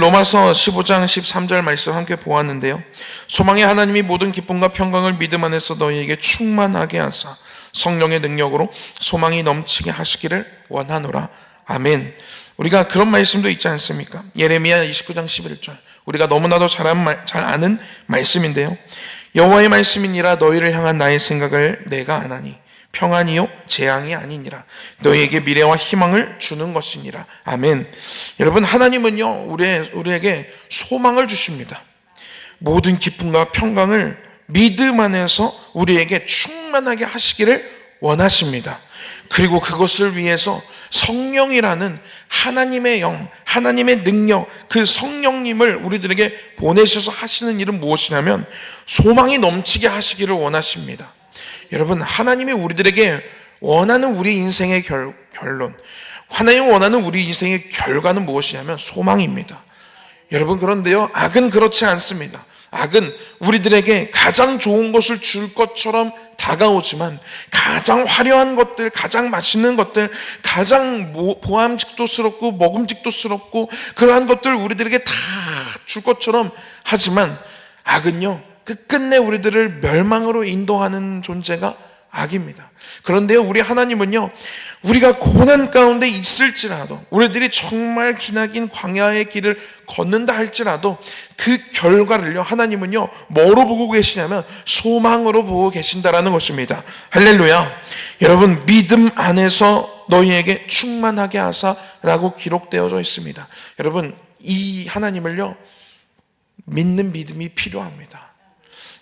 로마서 15장 13절 말씀 함께 보았는데요. 소망의 하나님이 모든 기쁨과 평강을 믿음 안에서 너희에게 충만하게 하사 성령의 능력으로 소망이 넘치게 하시기를 원하노라. 아멘. 우리가 그런 말씀도 있지 않습니까? 예레미야 29장 11절. 우리가 너무나도 잘 아는 말씀인데요. 여호와의 말씀이니라 너희를 향한 나의 생각을 내가 아나니 평안이요 재앙이 아니니라. 너희에게 미래와 희망을 주는 것이니라. 아멘. 여러분, 하나님은요 우리에게 소망을 주십니다. 모든 기쁨과 평강을 믿음 안에서 우리에게 충만하게 하시기를 원하십니다. 그리고 그것을 위해서 성령이라는 하나님의 영, 하나님의 능력, 그 성령님을 우리들에게 보내셔서 하시는 일은 무엇이냐면 소망이 넘치게 하시기를 원하십니다. 여러분, 하나님이 우리들에게 원하는 우리 인생의 결론, 하나님이 원하는 우리 인생의 결과는 무엇이냐면 소망입니다. 여러분, 그런데요, 악은 그렇지 않습니다. 악은 우리들에게 가장 좋은 것을 줄 것처럼 다가오지만 가장 화려한 것들, 가장 맛있는 것들, 가장 보암직도스럽고 먹음직도스럽고 그러한 것들 우리들에게 다 줄 것처럼 하지만 악은요 끝끝내 우리들을 멸망으로 인도하는 존재가 악입니다. 그런데요, 우리 하나님은요, 우리가 고난 가운데 있을지라도, 우리들이 정말 기나긴 광야의 길을 걷는다 할지라도 그 결과를요, 하나님은요 뭐로 보고 계시냐면 소망으로 보고 계신다라는 것입니다. 할렐루야. 여러분, 믿음 안에서 너희에게 충만하게 하사라고 기록되어져 있습니다. 여러분, 이 하나님을요 믿는 믿음이 필요합니다.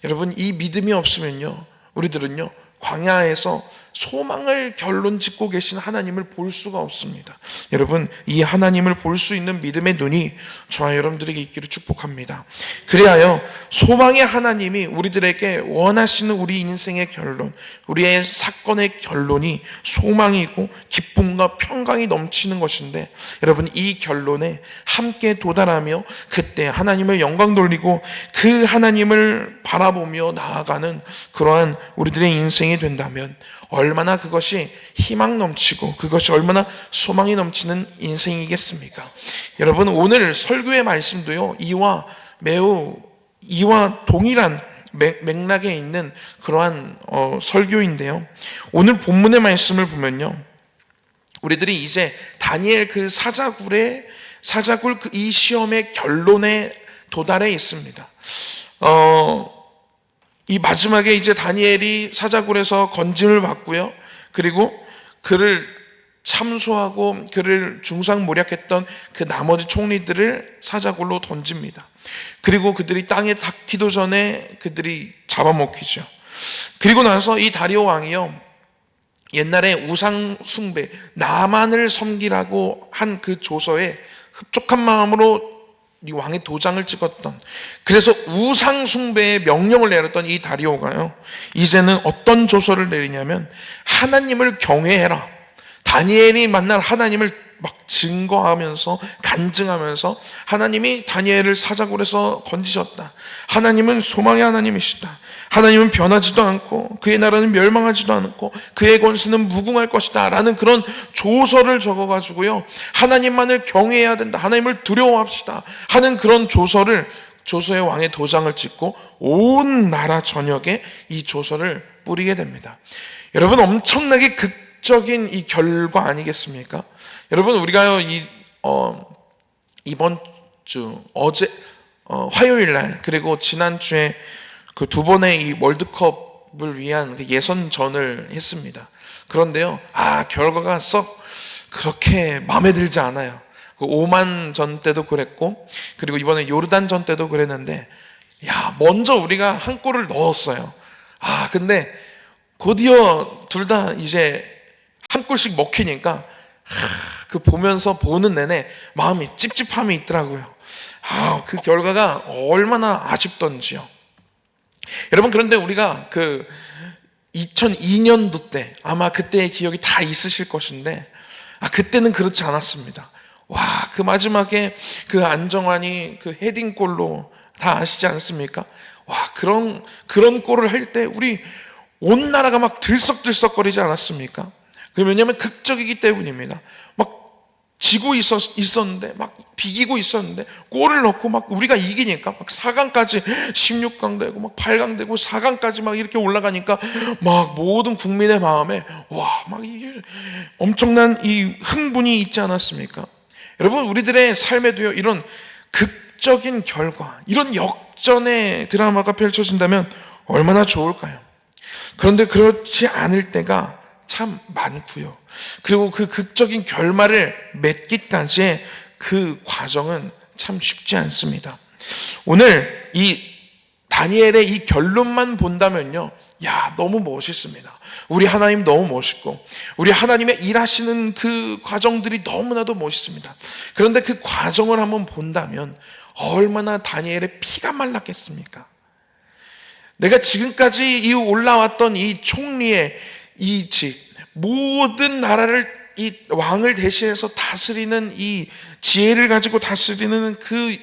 여러분, 이 믿음이 없으면요 우리들은요 광야에서 소망을 결론 짓고 계신 하나님을 볼 수가 없습니다. 여러분, 이 하나님을 볼 수 있는 믿음의 눈이 저와 여러분들에게 있기를 축복합니다. 그리하여 소망의 하나님이 우리들에게 원하시는 우리 인생의 결론, 우리의 사건의 결론이 소망이고 기쁨과 평강이 넘치는 것인데, 여러분, 이 결론에 함께 도달하며 그때 하나님을 영광 돌리고 그 하나님을 바라보며 나아가는 그러한 우리들의 인생이 된다면 얼마나 그것이 희망 넘치고 그것이 얼마나 소망이 넘치는 인생이겠습니까? 여러분, 오늘 설교의 말씀도요 이와 동일한 맥락에 있는 그러한 설교인데요. 오늘 본문의 말씀을 보면요, 우리들이 이제 다니엘 그 사자굴 이 시험의 결론에 도달해 있습니다. 이 마지막에 이제 다니엘이 사자굴에서 건짐을 받고요, 그리고 그를 참소하고 그를 중상모략했던 그 나머지 총리들을 사자굴로 던집니다. 그리고 그들이 땅에 닿기도 전에 그들이 잡아먹히죠. 그리고 나서 이 다리오 왕이요, 옛날에 우상 숭배, 나만을 섬기라고 한 그 조서에 흡족한 마음으로 이 왕의 도장을 찍었던, 그래서 우상 숭배의 명령을 내렸던 이 다리오가요, 이제는 어떤 조서를 내리냐면 하나님을 경외해라. 다니엘이 만날 하나님을 막 증거하면서 간증하면서 하나님이 다니엘을 사자굴에서 건지셨다. 하나님은 소망의 하나님이시다. 하나님은 변하지도 않고 그의 나라는 멸망하지도 않고 그의 권세는 무궁할 것이다 라는 그런 조서를 적어가지고요, 하나님만을 경외해야 된다, 하나님을 두려워합시다 하는 그런 조서의 왕의 도장을 찍고 온 나라 전역에 이 조서를 뿌리게 됩니다. 여러분, 엄청나게 극적인 이 결과 아니겠습니까? 여러분, 우리가요 이번 주 화요일 날, 그리고 지난주에 그 두 번의 이 월드컵을 위한 그 예선전을 했습니다. 그런데요, 결과가 썩 그렇게 마음에 들지 않아요. 그 오만 전 때도 그랬고, 그리고 이번에 요르단 전 때도 그랬는데, 먼저 우리가 한 골을 넣었어요. 근데 곧이어 둘 다 이제 한 골씩 먹히니까 그 보는 내내 마음이 찝찝함이 있더라고요. 그 결과가 얼마나 아쉽던지요. 여러분, 그런데 우리가 그 2002년도 때 아마 그때의 기억이 다 있으실 것인데, 그때는 그렇지 않았습니다. 그 마지막에 그 안정환이 그 헤딩골로 다 아시지 않습니까? 그런 골을 할 때 우리 온 나라가 막 들썩들썩거리지 않았습니까? 왜냐하면 극적이기 때문입니다. 막 지고 있었는데, 막 비기고 있었는데, 골을 넣고 막 우리가 이기니까 막 4강까지 16강 되고 막 8강 되고 4강까지 막 이렇게 올라가니까 막 모든 국민의 마음에 막 엄청난 이 흥분이 있지 않았습니까? 여러분, 우리들의 삶에도요, 이런 극적인 결과, 이런 역전의 드라마가 펼쳐진다면 얼마나 좋을까요? 그런데 그렇지 않을 때가 참 많고요. 그리고 그 극적인 결말을 맺기까지의 그 과정은 참 쉽지 않습니다. 오늘 이 다니엘의 이 결론만 본다면요, 너무 멋있습니다. 우리 하나님 너무 멋있고 우리 하나님의 일하시는 그 과정들이 너무나도 멋있습니다. 그런데 그 과정을 한번 본다면 얼마나 다니엘의 피가 말랐겠습니까? 내가 지금까지 이 올라왔던 이 총리의 이 직, 모든 나라를 이 왕을 대신해서 다스리는 이 지혜를 가지고 다스리는 그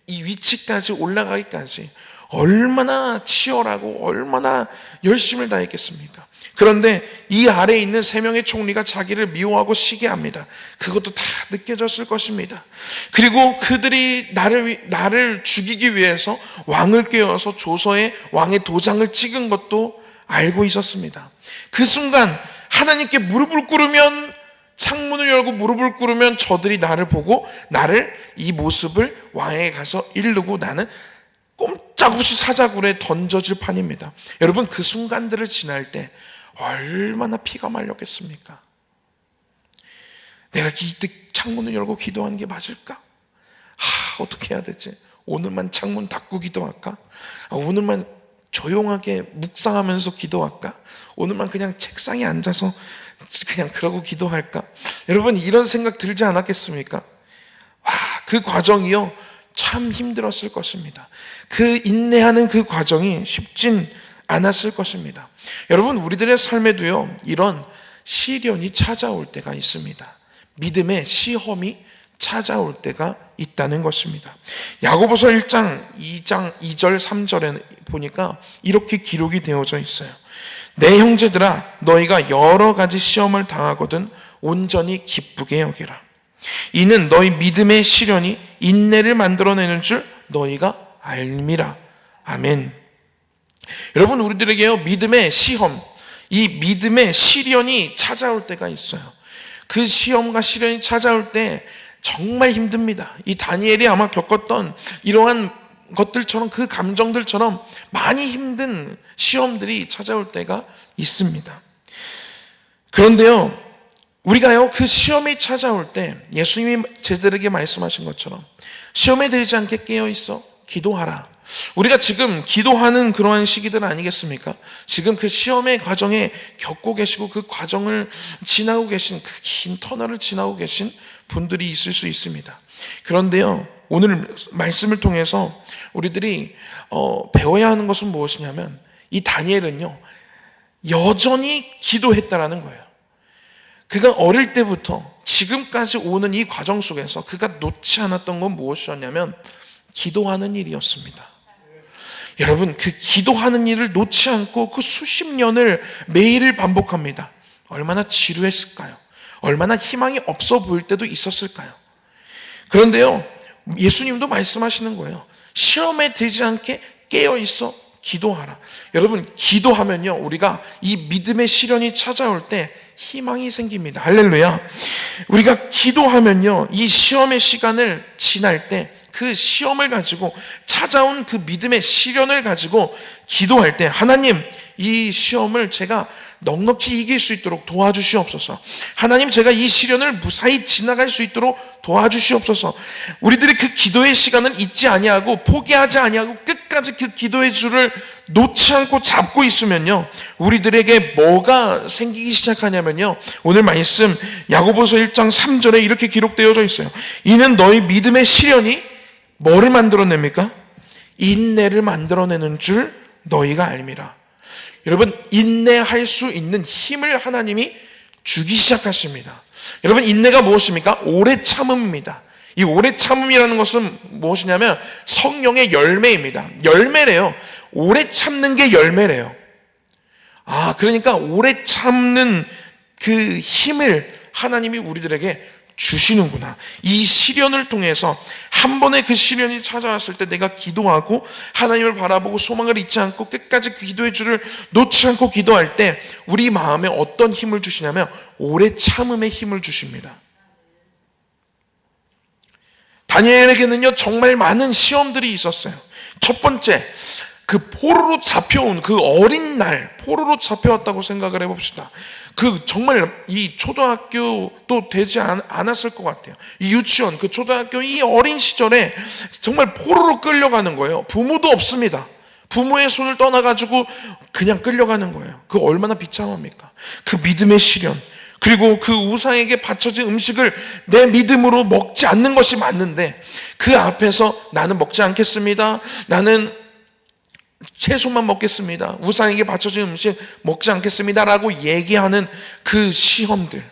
이 위치까지 올라가기까지 얼마나 치열하고 얼마나 열심을 다했겠습니까? 그런데 이 아래에 있는 3명의 총리가 자기를 미워하고 시기합니다. 그것도 다 느껴졌을 것입니다. 그리고 그들이 나를 죽이기 위해서 왕을 깨워서 조서에 왕의 도장을 찍은 것도 알고 있었습니다. 그 순간 하나님께 무릎을 꿇으면, 창문을 열고 무릎을 꿇으면 저들이 나를 보고 나를, 이 모습을 왕에게 가서 이르고 나는 꼼짝없이 사자굴에 던져질 판입니다. 여러분, 그 순간들을 지날 때 얼마나 피가 말렸겠습니까? 내가 이때 창문을 열고 기도하는 게 맞을까? 어떻게 해야 되지? 오늘만 창문 닫고 기도할까? 오늘만 조용하게 묵상하면서 기도할까? 오늘만 그냥 책상에 앉아서 그냥 그러고 기도할까? 여러분, 이런 생각 들지 않았겠습니까? 그 과정이요, 참 힘들었을 것입니다. 그 인내하는 그 과정이 쉽진 않았을 것입니다. 여러분, 우리들의 삶에도요, 이런 시련이 찾아올 때가 있습니다. 믿음의 시험이 찾아올 때가 있다는 것입니다. 야고보서 1장 2절 3절에 보니까 이렇게 기록이 되어져 있어요. 내 형제들아, 너희가 여러 가지 시험을 당하거든 온전히 기쁘게 여기라. 이는 너희 믿음의 시련이 인내를 만들어내는 줄 너희가 알미라. 아멘. 여러분, 우리들에게요, 믿음의 시험, 이 믿음의 시련이 찾아올 때가 있어요. 그 시험과 시련이 찾아올 때 정말 힘듭니다. 이 다니엘이 아마 겪었던 이러한 것들처럼, 그 감정들처럼 많이 힘든 시험들이 찾아올 때가 있습니다. 그런데요, 우리가요, 그 시험이 찾아올 때 예수님이 제자들에게 말씀하신 것처럼 시험에 들지 않게 깨어있어 기도하라. 우리가 지금 기도하는 그러한 시기들 아니겠습니까? 지금 그 시험의 과정에 겪고 계시고 그 과정을 지나고 계신, 그 긴 터널을 지나고 계신 분들이 있을 수 있습니다. 그런데요, 오늘 말씀을 통해서 우리들이 배워야 하는 것은 무엇이냐면, 이 다니엘은요, 여전히 기도했다라는 거예요. 그가 어릴 때부터 지금까지 오는 이 과정 속에서 그가 놓지 않았던 건 무엇이었냐면 기도하는 일이었습니다. 여러분, 그 기도하는 일을 놓지 않고 그 수십 년을 매일을 반복합니다. 얼마나 지루했을까요? 얼마나 희망이 없어 보일 때도 있었을까요? 그런데요, 예수님도 말씀하시는 거예요. 시험에 들지 않게 깨어있어 기도하라. 여러분, 기도하면요, 우리가 이 믿음의 시련이 찾아올 때 희망이 생깁니다. 할렐루야. 우리가 기도하면요, 이 시험의 시간을 지날 때 그 시험을 가지고, 찾아온 그 믿음의 시련을 가지고 기도할 때, 하나님, 이 시험을 제가 넉넉히 이길 수 있도록 도와주시옵소서. 하나님, 제가 이 시련을 무사히 지나갈 수 있도록 도와주시옵소서. 우리들이 그 기도의 시간은 잊지 아니하고 포기하지 아니하고 끝까지 그 기도의 줄을 놓지 않고 잡고 있으면요, 우리들에게 뭐가 생기기 시작하냐면요, 오늘 말씀 야고보서 1장 3절에 이렇게 기록되어져 있어요. 이는 너희 믿음의 시련이 뭐를 만들어냅니까? 인내를 만들어내는 줄 너희가 알미라. 여러분, 인내할 수 있는 힘을 하나님이 주기 시작하십니다. 여러분, 인내가 무엇입니까? 오래 참음입니다. 이 오래 참음이라는 것은 무엇이냐면 성령의 열매입니다. 열매래요. 오래 참는 게 열매래요. 그러니까 오래 참는 그 힘을 하나님이 우리들에게 주시는구나. 이 시련을 통해서 한 번에 그 시련이 찾아왔을 때 내가 기도하고 하나님을 바라보고 소망을 잊지 않고 끝까지 그 기도의 줄을 놓지 않고 기도할 때 우리 마음에 어떤 힘을 주시냐면 오래 참음의 힘을 주십니다. 다니엘에게는요 정말 많은 시험들이 있었어요. 첫 번째, 그 포로로 잡혀온 그 어린 날, 포로로 잡혀왔다고 생각을 해봅시다. 그 정말 이 초등학교도 되지 않았을 것 같아요. 이 유치원, 그 초등학교 이 어린 시절에 정말 포로로 끌려가는 거예요. 부모도 없습니다. 부모의 손을 떠나가지고 그냥 끌려가는 거예요. 그 얼마나 비참합니까? 그 믿음의 시련, 그리고 그 우상에게 바쳐진 음식을 내 믿음으로 먹지 않는 것이 맞는데 그 앞에서 나는 먹지 않겠습니다. 나는 채소만 먹겠습니다. 우상에게 바쳐진 음식 먹지 않겠습니다. 라고 얘기하는 그 시험들.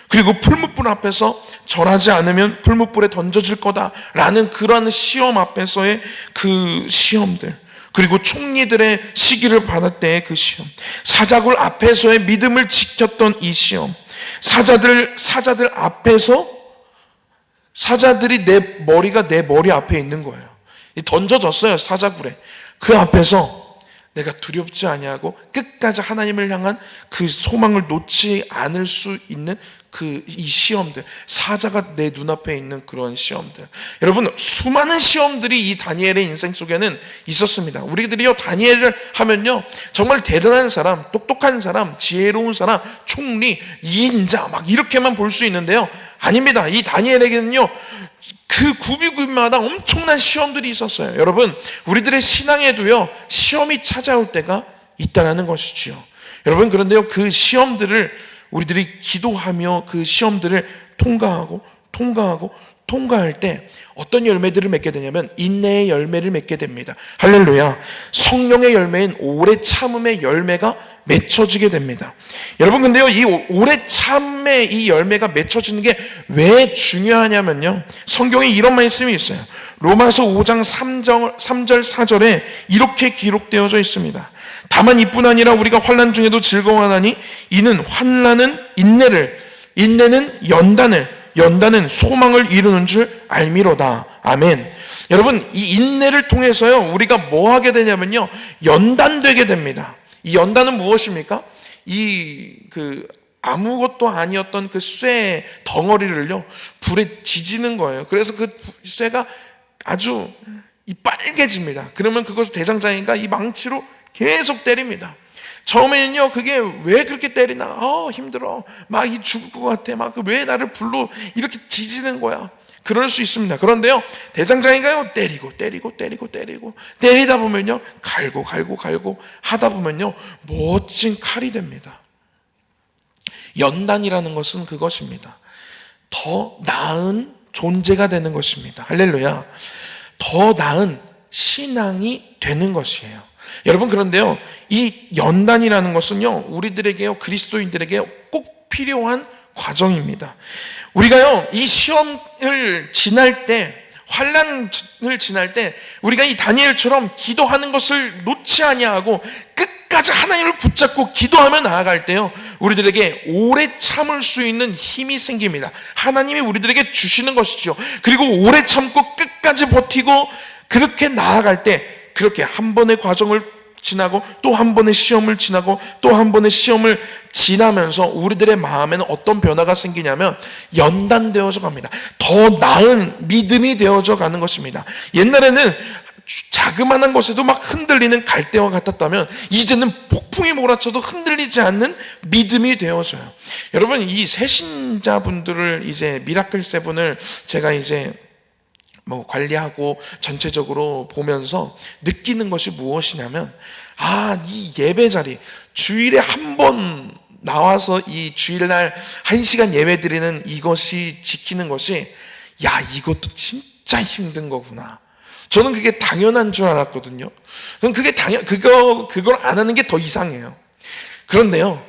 그리고 풀무불 앞에서 절하지 않으면 풀무불에 던져질 거다라는 그러한 시험 앞에서의 그 시험들. 그리고 총리들의 시기를 받을 때의 그 시험. 사자굴 앞에서의 믿음을 지켰던 이 시험. 사자들 앞에서 사자들이 내 머리가 내 머리 앞에 있는 거예요. 던져졌어요, 사자굴에. 그 앞에서 내가 두렵지 아니하고 끝까지 하나님을 향한 그 소망을 놓지 않을 수 있는 이 시험들, 사자가 내 눈앞에 있는 그런 시험들. 여러분, 수많은 시험들이 이 다니엘의 인생 속에는 있었습니다. 우리들이요 다니엘을 하면요 정말 대단한 사람, 똑똑한 사람, 지혜로운 사람, 총리, 이인자 막 이렇게만 볼 수 있는데요, 아닙니다. 이 다니엘에게는요 그 구비구비마다 엄청난 시험들이 있었어요. 여러분, 우리들의 신앙에도요 시험이 찾아올 때가 있다라는 것이지요. 여러분, 그런데요 그 시험들을 우리들이 기도하며 그 시험들을 통과할 때 어떤 열매들을 맺게 되냐면 인내의 열매를 맺게 됩니다. 할렐루야. 성령의 열매인 오래 참음의 열매가 맺혀지게 됩니다. 여러분, 근데요 이 오래 참음의 이 열매가 맺혀지는 게 왜 중요하냐면요, 성경에 이런 말씀이 있어요. 로마서 5장 3절 4절에 이렇게 기록되어져 있습니다. 다만 이뿐 아니라 우리가 환난 중에도 즐거워하나니 이는 환난은 인내를, 인내는 연단은 소망을 이루는 줄 알미로다. 아멘. 여러분, 이 인내를 통해서요 우리가 뭐 하게 되냐면요 연단되게 됩니다. 이 연단은 무엇입니까? 아무것도 아니었던 그 쇠 덩어리를요 불에 지지는 거예요. 그래서 그 쇠가 아주 빨개집니다. 그러면 그것을 대장장이가 이 망치로 계속 때립니다. 처음에는요 그게 왜 그렇게 때리나, 힘들어, 막 죽을 것 같아, 막 왜 나를 불로 이렇게 지지는 거야, 그럴 수 있습니다. 그런데요 대장장이가요 때리다 보면요 갈고 하다 보면요 멋진 칼이 됩니다. 연단이라는 것은 그것입니다. 더 나은 존재가 되는 것입니다. 할렐루야. 더 나은 신앙이 되는 것이에요. 여러분, 그런데요 이 연단이라는 것은요 우리들에게요, 그리스도인들에게 꼭 필요한 과정입니다. 우리가요 이 시험을 지날 때, 환난을 지날 때 우리가 이 다니엘처럼 기도하는 것을 놓지 아니하고 끝까지 하나님을 붙잡고 기도하며 나아갈 때요 우리들에게 오래 참을 수 있는 힘이 생깁니다. 하나님이 우리들에게 주시는 것이죠. 그리고 오래 참고 끝까지 버티고 그렇게 나아갈 때, 그렇게 한 번의 과정을 지나고 또 한 번의 시험을 지나고 또 한 번의 시험을 지나면서 우리들의 마음에는 어떤 변화가 생기냐면 연단되어져 갑니다. 더 나은 믿음이 되어져 가는 것입니다. 옛날에는 자그마한 것에도 막 흔들리는 갈대와 같았다면 이제는 폭풍이 몰아쳐도 흔들리지 않는 믿음이 되어져요. 여러분, 이 새신자분들을 이제 미라클 세븐을 제가 이제 관리하고 전체적으로 보면서 느끼는 것이 무엇이냐면, 이 예배 자리, 주일에 한 번 나와서 이 주일날 1시간 예배 드리는 이것이 지키는 것이, 이것도 진짜 힘든 거구나. 저는 그게 당연한 줄 알았거든요. 저는 그걸 안 하는 게 더 이상해요. 그런데요,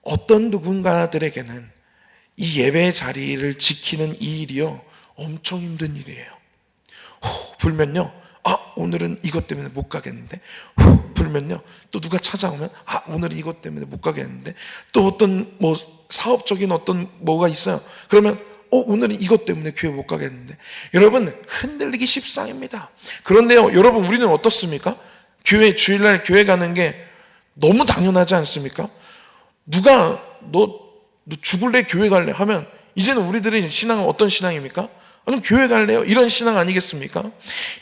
어떤 누군가들에게는 이 예배 자리를 지키는 이 일이요 엄청 힘든 일이에요. 불면요, 오늘은 이것 때문에 못 가겠는데, 불면요 또 누가 찾아오면 오늘은 이것 때문에 못 가겠는데, 또 어떤 사업적인 어떤 뭐가 있어요. 그러면 오늘은 이것 때문에 교회 못 가겠는데. 여러분, 흔들리기 십상입니다. 그런데요, 여러분, 우리는 어떻습니까? 주일날 교회 가는 게 너무 당연하지 않습니까? 누가 너 죽을래 교회 갈래 하면 이제는 우리들의 신앙은 어떤 신앙입니까? 아니, 교회 갈래요? 이런 신앙 아니겠습니까?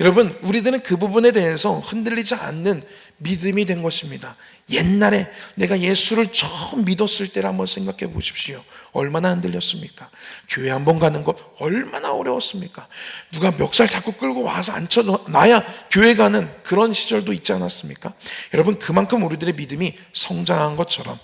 여러분, 우리들은 그 부분에 대해서 흔들리지 않는 믿음이 된 것입니다. 옛날에 내가 예수를 처음 믿었을 때를 한번 생각해 보십시오. 얼마나 흔들렸습니까? 교회 한번 가는 것 얼마나 어려웠습니까? 누가 멱살 자꾸 끌고 와서 앉혀놔야 교회 가는 그런 시절도 있지 않았습니까? 여러분, 그만큼 우리들의 믿음이 성장한 것처럼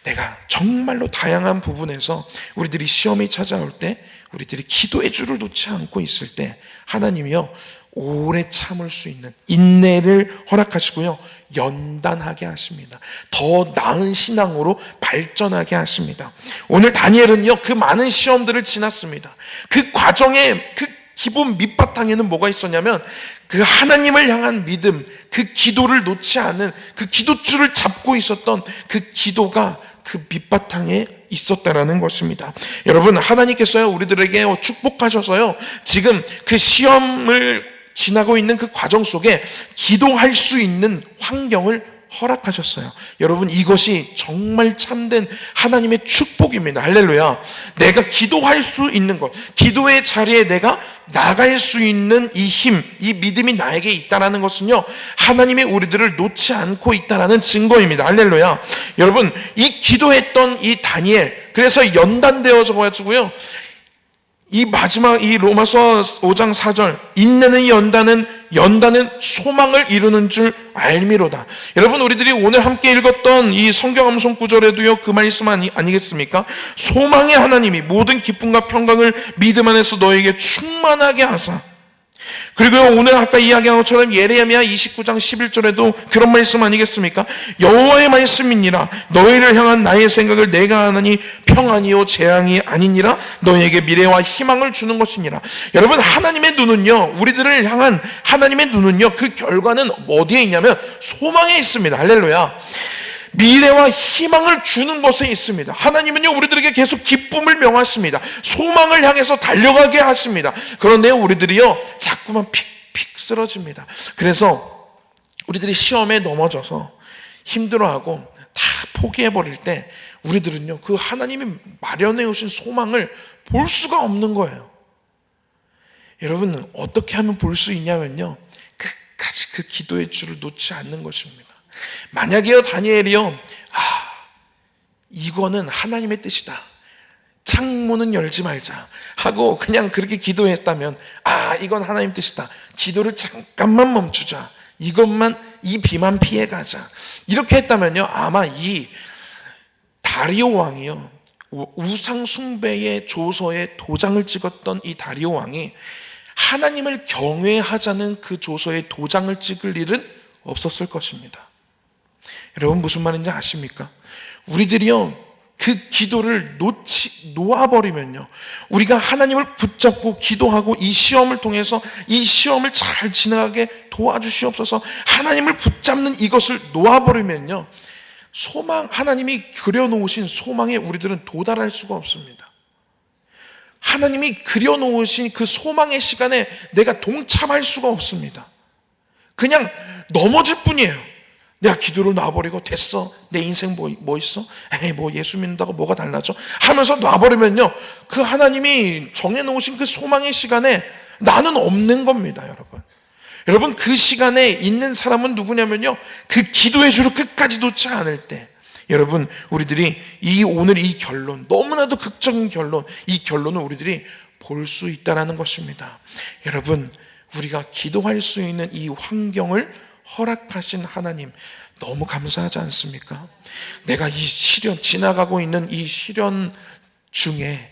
내가 정말로 다양한 부분에서 우리들이 시험이 찾아올 때, 우리들이 기도의 줄을 놓지 않고 있을 때 하나님이요, 오래 참을 수 있는 인내를 허락하시고요, 연단하게 하십니다. 더 나은 신앙으로 발전하게 하십니다. 오늘 다니엘은요, 그 많은 시험들을 지났습니다. 그 과정에 그 기본 밑바탕에는 뭐가 있었냐면 그 하나님을 향한 믿음, 그 기도를 놓지 않은 그 기도줄을 잡고 있었던 그 기도가 그 밑바탕에 있었다라는 것입니다. 여러분, 하나님께서요, 우리들에게 축복하셔서요, 지금 그 시험을 지나고 있는 그 과정 속에 기도할 수 있는 환경을 허락하셨어요. 여러분, 이것이 정말 참된 하나님의 축복입니다. 할렐루야. 내가 기도할 수 있는 것, 기도의 자리에 내가 나갈 수 있는 이 힘, 이 믿음이 나에게 있다는 것은요, 하나님의 우리들을 놓지 않고 있다는 증거입니다. 할렐루야. 여러분, 이 기도했던 이 다니엘, 그래서 연단되어져 가지고요, 이 마지막 이 로마서 5장 4절, 인내는 연단은 소망을 이루는 줄 알미로다. 여러분, 우리들이 오늘 함께 읽었던 이 성경 암송 구절에도요, 그 말씀 아니겠습니까? 소망의 하나님이 모든 기쁨과 평강을 믿음 안에서 너에게 충만하게 하사. 그리고 오늘 아까 이야기한 것처럼 예레미야 29장 11절에도 그런 말씀 아니겠습니까? 여호와의 말씀이니라. 너희를 향한 나의 생각을 내가 하나니 평안이요 재앙이 아니니라. 너희에게 미래와 희망을 주는 것이니라. 여러분, 하나님의 눈은요, 우리들을 향한 하나님의 눈은요, 그 결과는 어디에 있냐면 소망에 있습니다. 할렐루야. 미래와 희망을 주는 것에 있습니다. 하나님은요, 우리들에게 계속 기쁨을 명하십니다. 소망을 향해서 달려가게 하십니다. 그런데 우리들이요, 자꾸만 픽픽 쓰러집니다. 그래서 우리들이 시험에 넘어져서 힘들어하고 다 포기해버릴 때 우리들은요, 그 하나님이 마련해 오신 소망을 볼 수가 없는 거예요. 여러분, 어떻게 하면 볼 수 있냐면요, 끝까지 그 기도의 줄을 놓지 않는 것입니다. 만약에요, 다니엘이요, 이거는 하나님의 뜻이다, 창문은 열지 말자 하고 그냥 그렇게 기도했다면, 이건 하나님 뜻이다, 기도를 잠깐만 멈추자, 이 비만 피해가자, 이렇게 했다면요, 아마 이 다리오 왕이요, 우상 숭배의 조서에 도장을 찍었던 이 다리오 왕이 하나님을 경외하자는 그 조서에 도장을 찍을 일은 없었을 것입니다. 여러분, 무슨 말인지 아십니까? 우리들이요, 그 기도를 놓아버리면요, 우리가 하나님을 붙잡고 기도하고 이 시험을 통해서 이 시험을 잘 지나가게 도와주시옵소서, 하나님을 붙잡는 이것을 놓아버리면요, 하나님이 그려놓으신 소망에 우리들은 도달할 수가 없습니다. 하나님이 그려놓으신 그 소망의 시간에 내가 동참할 수가 없습니다. 그냥 넘어질 뿐이에요. 내가 기도를 놔버리고 됐어, 내 인생 뭐 있어? 뭐 예수 믿는다고 뭐가 달라져? 하면서 놔버리면요, 그 하나님이 정해놓으신 그 소망의 시간에 나는 없는 겁니다. 여러분, 그 시간에 있는 사람은 누구냐면요, 그 기도의 줄을 끝까지 놓지 않을 때, 여러분, 우리들이 오늘 이 결론, 너무나도 극적인 결론, 이 결론을 우리들이 볼 수 있다는 것입니다. 여러분, 우리가 기도할 수 있는 이 환경을 허락하신 하나님, 너무 감사하지 않습니까? 내가 이 지나가고 있는 이 시련 중에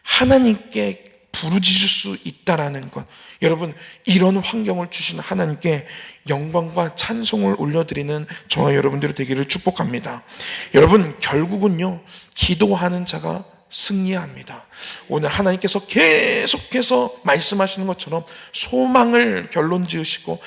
하나님께 부르짖을 수 있다라는 것, 여러분, 이런 환경을 주신 하나님께 영광과 찬송을 올려드리는 저와 여러분들이 되기를 축복합니다. 여러분, 결국은요, 기도하는 자가 승리합니다. 오늘 하나님께서 계속해서 말씀하시는 것처럼 소망을 결론 지으시고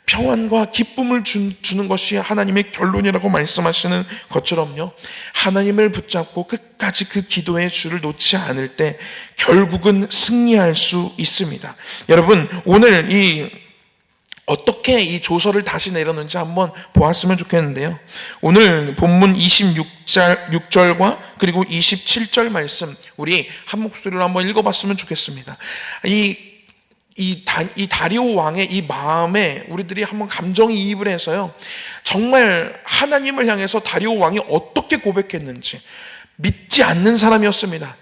평안과 기쁨을 주는 것이 하나님의 결론이라고 말씀하시는 것처럼요, 하나님을 붙잡고 끝까지 그 기도의 줄을 놓지 않을 때 결국은 승리할 수 있습니다. 여러분, 오늘 어떻게 이 조서를 다시 내렸는지 한번 보았으면 좋겠는데요. 오늘 본문 26절과 그리고 27절 말씀, 우리 한 목소리로 한번 읽어봤으면 좋겠습니다. 이 다리오 왕의 이 마음에 우리들이 한번 감정이입을 해서요, 정말 하나님을 향해서 다리오 왕이 어떻게 고백했는지, 믿지 않는 사람이었습니다.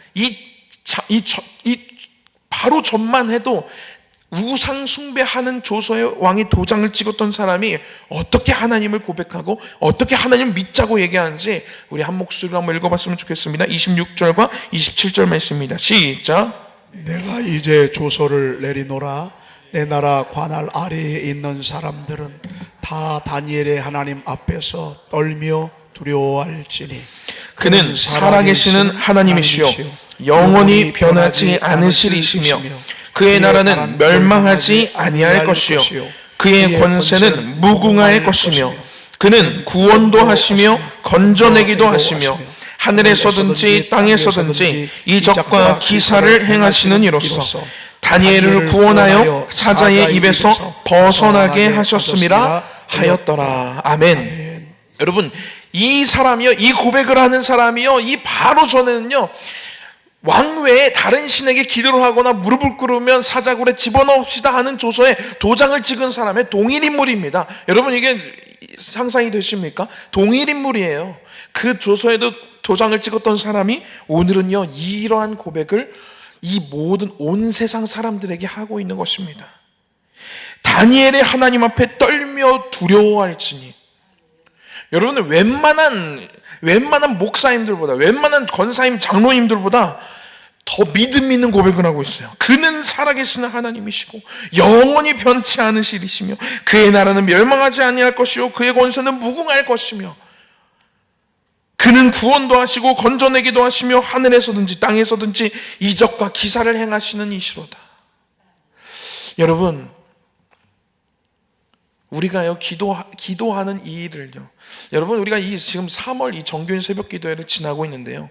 바로 전만 해도 우상 숭배하는 조서의 왕이 도장을 찍었던 사람이 어떻게 하나님을 고백하고 어떻게 하나님을 믿자고 얘기하는지 우리 한 목소리로 한번 읽어봤으면 좋겠습니다. 26절과 27절 말씀입니다. 시작. 내가 이제 조서를 내리노라. 내 나라 관할 아래에 있는 사람들은 다 다니엘의 하나님 앞에서 떨며 두려워할지니 그는 살아계시는 하나님이시요 영원히 변하지 않으시리시며 그의 나라는 멸망하지 아니할 것이요 그의 권세는 무궁할 것이며 그는 구원도 하시며 건져내기도 하시며 하늘에서든지 땅에서든지 이적과 기사를 행하시는 이로써 다니엘을 구원하여 사자의 입에서 벗어나게 하셨음이라 하였더라. 아멘. 여러분, 이 사람이요, 이 고백을 하는 사람이요, 이 바로 전에는요, 왕 외에 다른 신에게 기도를 하거나 무릎을 꿇으면 사자굴에 집어넣읍시다 하는 조서에 도장을 찍은 사람의 동일인물입니다. 여러분, 이게 상상이 되십니까? 동일인물이에요. 그 조서에도 도장을 찍었던 사람이 오늘은요, 이러한 고백을 이 모든 온 세상 사람들에게 하고 있는 것입니다. 다니엘의 하나님 앞에 떨며 두려워할지니. 여러분은 웬만한 목사님들보다, 웬만한 권사님 장로님들보다 더 믿음 있는 고백을 하고 있어요. 그는 살아계시는 하나님이시고 영원히 변치 않으시리시며 그의 나라는 멸망하지 아니할 것이요 그의 권세는 무궁할 것이며 그는 구원도 하시고 건져내기도 하시며 하늘에서든지 땅에서든지 이적과 기사를 행하시는 이시로다. 여러분, 우리가요, 기도하는 이 일을요, 여러분, 우리가 지금 3월 이 정교인 새벽 기도회를 지나고 있는데요,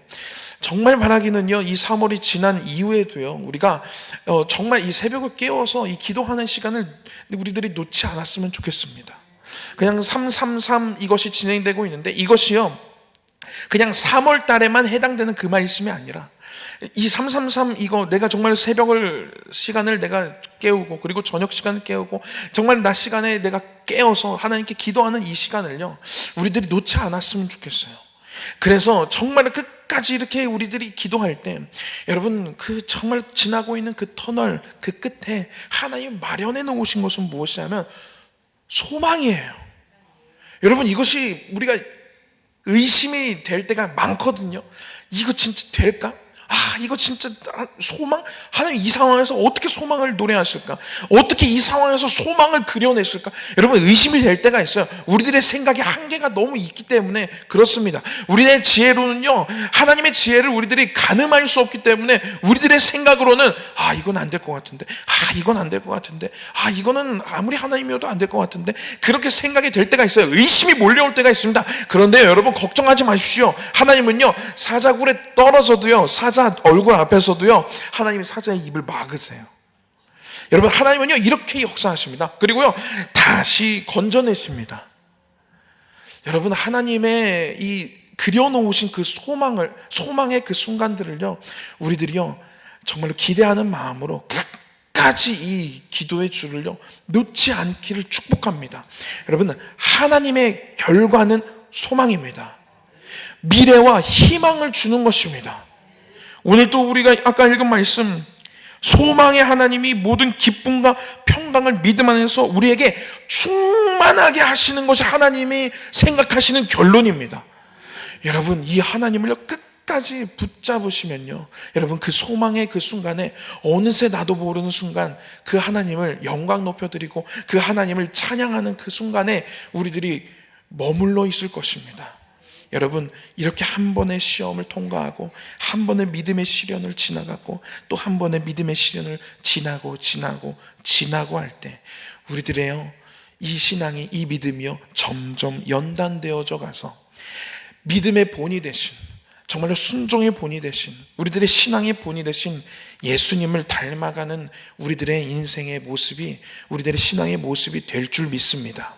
정말 바라기는요, 이 3월이 지난 이후에도요, 우리가 정말 이 새벽을 깨워서 이 기도하는 시간을 우리들이 놓지 않았으면 좋겠습니다. 그냥 333 이것이 진행되고 있는데, 이것이요, 그냥 3월 달에만 해당되는 그 말씀이 아니라 이 333 이거 내가 정말 시간을 내가 깨우고 그리고 저녁 시간을 깨우고 정말 낮 시간에 내가 깨어서 하나님께 기도하는 이 시간을요, 우리들이 놓지 않았으면 좋겠어요. 그래서 정말 끝까지 이렇게 우리들이 기도할 때 여러분, 그 정말 지나고 있는 그 터널 그 끝에 하나님 마련해 놓으신 것은 무엇이냐면 소망이에요. 여러분, 이것이 우리가 의심이 될 때가 많거든요. 이거 진짜 될까? 이거 진짜 소망? 하나님 이 상황에서 어떻게 소망을 노래하실까? 어떻게 이 상황에서 소망을 그려냈을까? 여러분, 의심이 될 때가 있어요. 우리들의 생각의 한계가 너무 있기 때문에 그렇습니다. 우리의 지혜로는요, 하나님의 지혜를 우리들이 가늠할 수 없기 때문에 우리들의 생각으로는 이건 안 될 것 같은데, 이건 안 될 것 같은데, 이거는 아무리 하나님이어도 안 될 것 같은데, 그렇게 생각이 될 때가 있어요. 의심이 몰려올 때가 있습니다. 그런데 여러분, 걱정하지 마십시오. 하나님은요, 사자굴에 떨어져도요, 사자 얼굴 앞에서도요, 하나님이 사자의 입을 막으세요. 여러분, 하나님은요, 이렇게 역사하십니다. 그리고요, 다시 건져내십니다. 여러분, 하나님의 이 그려놓으신 그 소망의 그 순간들을요, 우리들이요, 정말로 기대하는 마음으로 끝까지 이 기도의 줄을요, 놓지 않기를 축복합니다. 여러분, 하나님의 결과는 소망입니다. 미래와 희망을 주는 것입니다. 오늘 또 우리가 아까 읽은 말씀, 소망의 하나님이 모든 기쁨과 평강을 믿음 안에서 우리에게 충만하게 하시는 것이 하나님이 생각하시는 결론입니다. 여러분, 이 하나님을 끝까지 붙잡으시면요, 여러분, 그 소망의 그 순간에 어느새 나도 모르는 순간 그 하나님을 영광 높여드리고 그 하나님을 찬양하는 그 순간에 우리들이 머물러 있을 것입니다. 여러분, 이렇게 한 번의 시험을 통과하고 한 번의 믿음의 시련을 지나가고 또 한 번의 믿음의 시련을 지나고 할 때 우리들의요, 이 신앙이, 이 믿음이요 점점 연단되어져 가서 믿음의 본이 되신, 정말로 순종의 본이 되신, 우리들의 신앙의 본이 되신 예수님을 닮아가는 우리들의 인생의 모습이, 우리들의 신앙의 모습이 될 줄 믿습니다.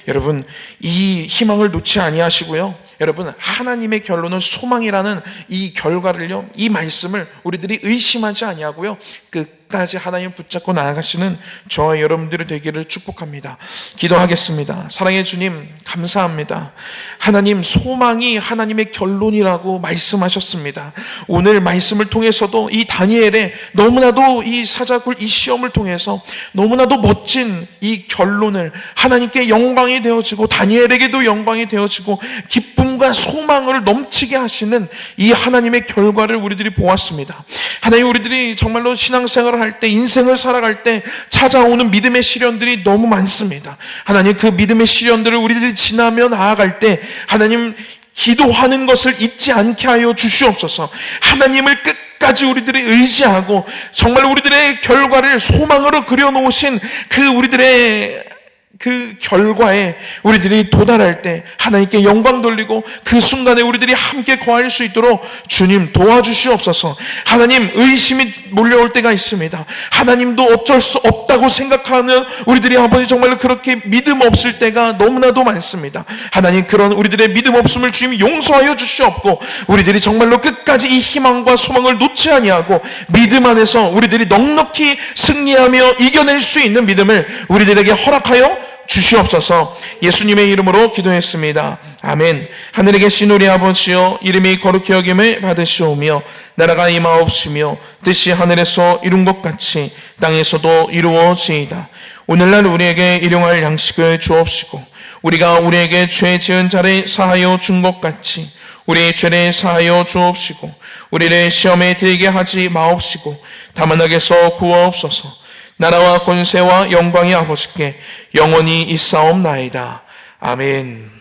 여러분, 이 희망을 놓지 아니하시고요, 여러분, 하나님의 결론은 소망이라는 이 결과를요, 이 말씀을 우리들이 의심하지 아니하고요, 끝까지 하나님 붙잡고 나아가시는 저와 여러분들이 되기를 축복합니다. 기도하겠습니다. 사랑의 주님, 감사합니다. 하나님, 소망이 하나님의 결론이라고 말씀하셨습니다. 오늘 말씀을 통해서도 이 다니엘의 너무나도 이 사자굴 이 시험을 통해서 너무나도 멋진 이 결론을, 하나님께 영광이 되어지고 다니엘에게도 영광이 되어지고 기쁨과 소망을 넘치게 하시는 이 하나님의 결과를 우리들이 보았습니다. 하나님, 우리들이 정말로 신앙생활을 할 때, 인생을 살아갈 때 찾아오는 믿음의 시련들이 너무 많습니다. 하나님, 그 믿음의 시련들을 우리들이 지나며 나아갈 때 하나님, 기도하는 것을 잊지 않게 하여 주시옵소서. 하나님을 끝까지 우리들이 의지하고 정말 우리들의 결과를 소망으로 그려놓으신 그 우리들의 그 결과에 우리들이 도달할 때 하나님께 영광 돌리고 그 순간에 우리들이 함께 거할 수 있도록 주님 도와주시옵소서. 하나님, 의심이 몰려올 때가 있습니다. 하나님도 어쩔 수 없다고 생각하는 우리들이 아버지 정말로 그렇게 믿음 없을 때가 너무나도 많습니다. 하나님, 그런 우리들의 믿음 없음을 주님 용서하여 주시옵고 우리들이 정말로 끝까지 이 희망과 소망을 놓지 아니하고 믿음 안에서 우리들이 넉넉히 승리하며 이겨낼 수 있는 믿음을 우리들에게 허락하여 주시옵소서. 예수님의 이름으로 기도했습니다. 아멘. 하늘에 계신 우리 아버지여, 이름이 거룩히 여김을 받으시오며 나라가 임하옵시며 뜻이 하늘에서 이룬 것 같이 땅에서도 이루어지이다. 오늘날 우리에게 일용할 양식을 주옵시고 우리가 우리에게 죄 지은 자를 사하여 준 것 같이 우리의 죄를 사하여 주옵시고 우리를 시험에 들게 하지 마옵시고 다만 악에서 구하옵소서. 나라와 권세와 영광이 아버지께 영원히 있사옵나이다. 아멘.